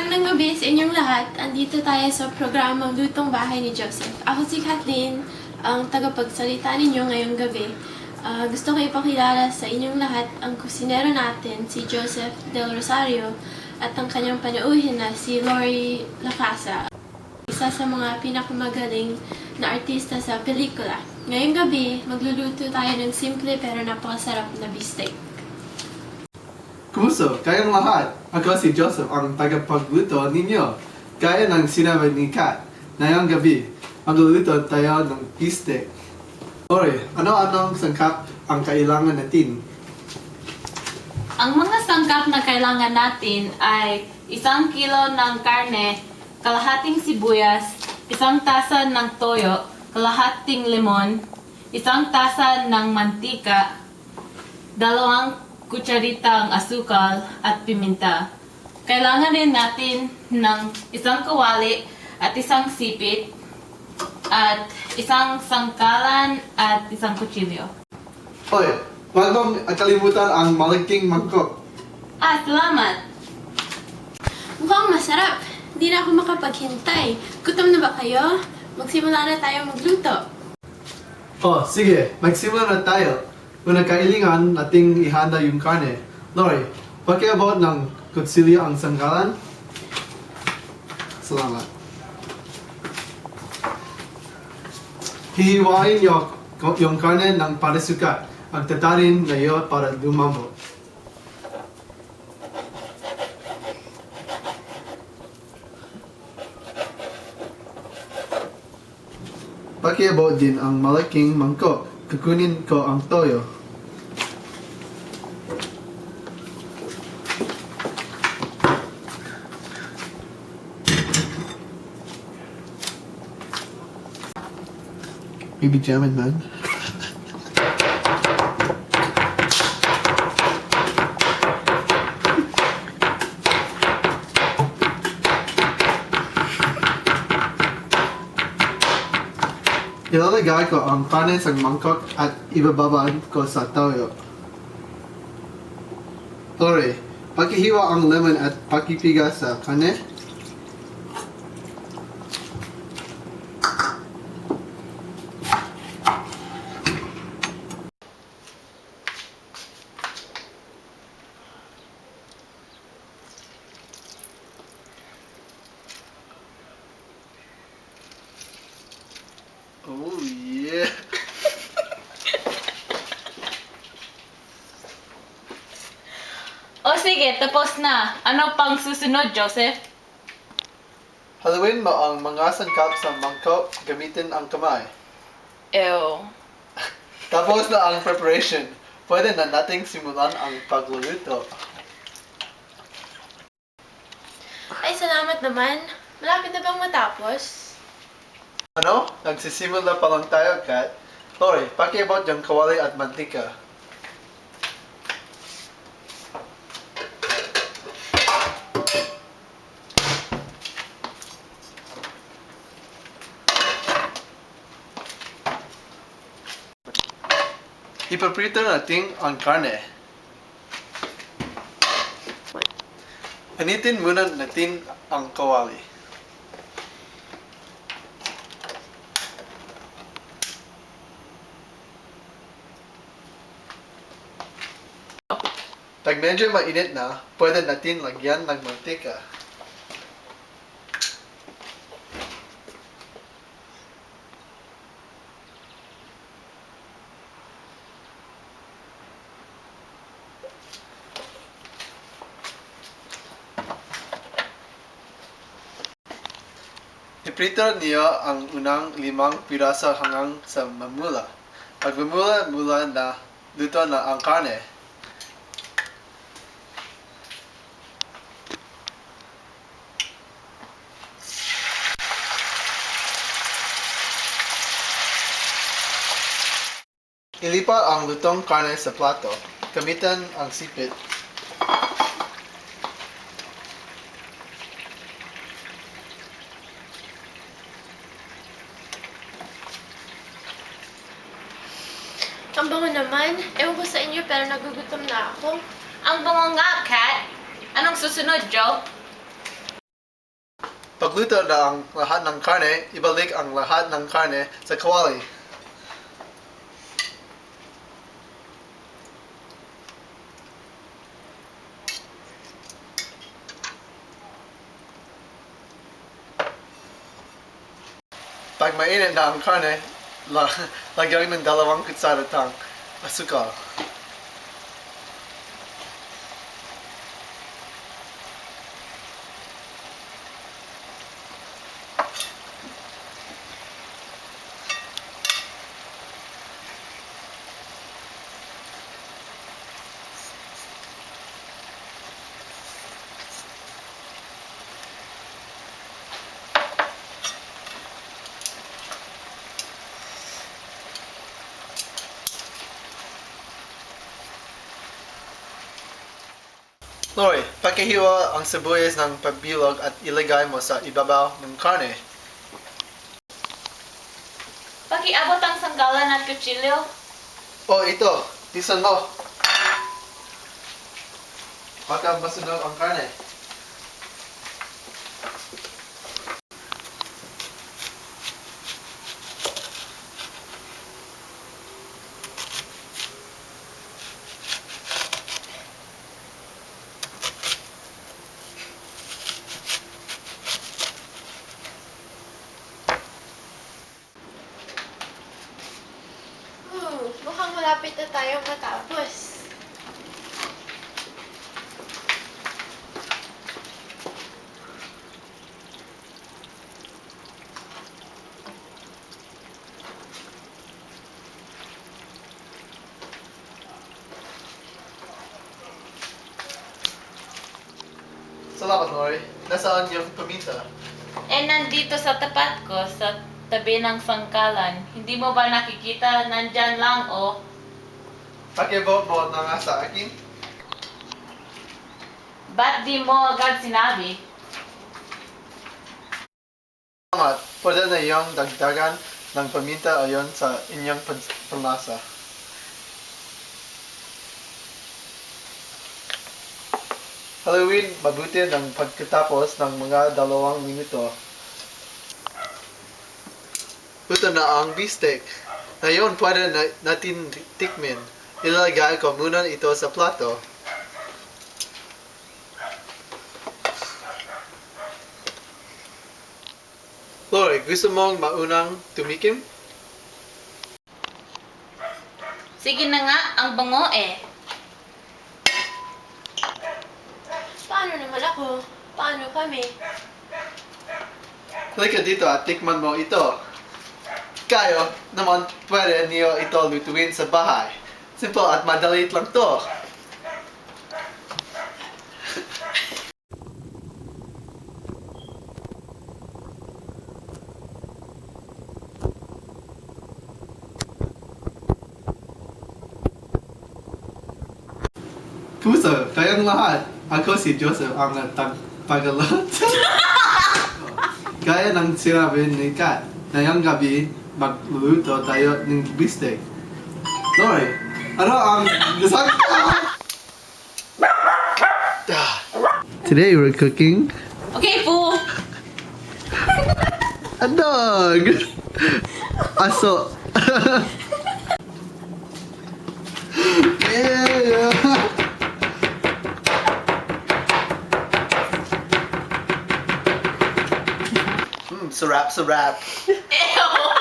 Magandang gabi sa inyong lahat. Andito tayo sa programang Lutong Bahay ni Joseph. Ako si Kathleen, ang tagapagsalita ninyo ngayong gabi. Gusto ko ipakilala sa inyong lahat ang kusinero natin, si Joseph Del Rosario, at ang kanyang panauhin na si Lori Lacasa, isa sa mga pinakamagaling na artista sa pelikula. Ngayong gabi, magluluto tayo ng simple pero napakasarap na beefsteak. Kumusta? Kayong lahat? Ako si Joseph, ang tagapagluto ninyo. Gaya ng sinabi ni Kat, ngayong gabi, magluluto tayo ng beefsteak. Lori, ano-anong sangkap ang kailangan natin? Ang mga sangkap na kailangan natin ay 1 kilo ng karne, kalahating sibuyas, 1 tasa ng toyo, kalahating lemon, 1 tasa ng mantika, 2 kutsaritang asukal at piminta. Kailangan din natin ng 1 kawali at 1 sipit at 1 sangkalan at 1 kutsilyo. Hoy, wag mong kalimutan ang malaking mangkok. Salamat! Mukhang masarap! Hindi na ako makapaghintay. Gutom na ba kayo? Magsimula na tayo magluto. Oh, sige, magsimula na tayo. Una kailangan nating ihanda yung karne. Lori, pakiabot ng kutsilyo ang sangkalan. Salamat. Hihiwain yung karne ng parisukat. Ang tatarin ngayon para lumambot. Pakiabot din ang malaking mangkok. Kukunin ko ang toyo. Baby jamming, man. Ilalagay ko ang karne sa mangkok at ibababaan ko sa toyo. Lori, pakihiwa ang lemon at pakipiga sa karne. Oh yeah! O sige, tapos na. Ano pang susunod, Joseph? Haluin mo ang mga sangkap sa mangkok gamitin ang kamay. Ew. Tapos na ang preparation. Pwede na nating simulan ang pagluluto. Ay, salamat naman. Malapit na bang matapos? Ano? Nagsisimula pa lang tayo, Kat. Lori, pakiabot yung kawali at mantika. Ipaprito natin ang karne. Panitin muna natin ang kawali. Pag medyo mainit na, pwede natin lagyan ng mantika. Iprito niyo ang unang 5 piraso hanggang sa mamula. Pag mamula na, luto na ang karne. Ilipat ang lutong karne sa plato. Gamitan ang sipit. Ang bango naman. Ewan ko sa inyo pero nagugutom na ako. Ang bango nga, Kat. Anong susunod, Joe? Pagluto na ang lahat ng karne, ibalik ang lahat ng karne sa kawali. Pag mainit na ang karne, lagyan ng 2 kutsaratang asukal. Lori, pakihiwa ang sibuyas ng pagbilog at ilagay mo sa ibabaw ng karne. Pakiabot ang sanggalan at kutsilyo. Oh, ito. Tisan mo. Baka masunog ang karne. Mukhang malapit na tayong matapos. Salamat, Lori. Nasaan yung paminta? Nandito sa tapat ko, sa tabi ng sangkalan. Hindi mo ba nakikita? Nandyan lang, oh. Pakivote mo na nga sa akin. Ba't di mo agad sinabi? Salamat. Pwede na yung dagdagan ng paminta ayon sa inyong panlasa. Haluin mabuti ng pagkatapos ng mga 2 minuto. Luto na ang beefsteak. Ngayon pwede natin tikmin. Ilalagay ko muna ito sa plato. Lori, gusto mong maunang tumikim? Sige na nga, ang bango eh. Paano naman ako? Paano kami? Halika dito at tikman mo ito. Kayo naman pwede niyo ito lutuin sa bahay. Simple at madali lang to. Kumusta? Kayang lahat. Ako si Joseph ang tagalahat. Gaya ng sinabi ni Kat, ngayong gabi magluluto tayo ng beefsteak. Lori, ano ang Today we're cooking Okay po. a dog. Aso. Yeah. Sarap. Ew.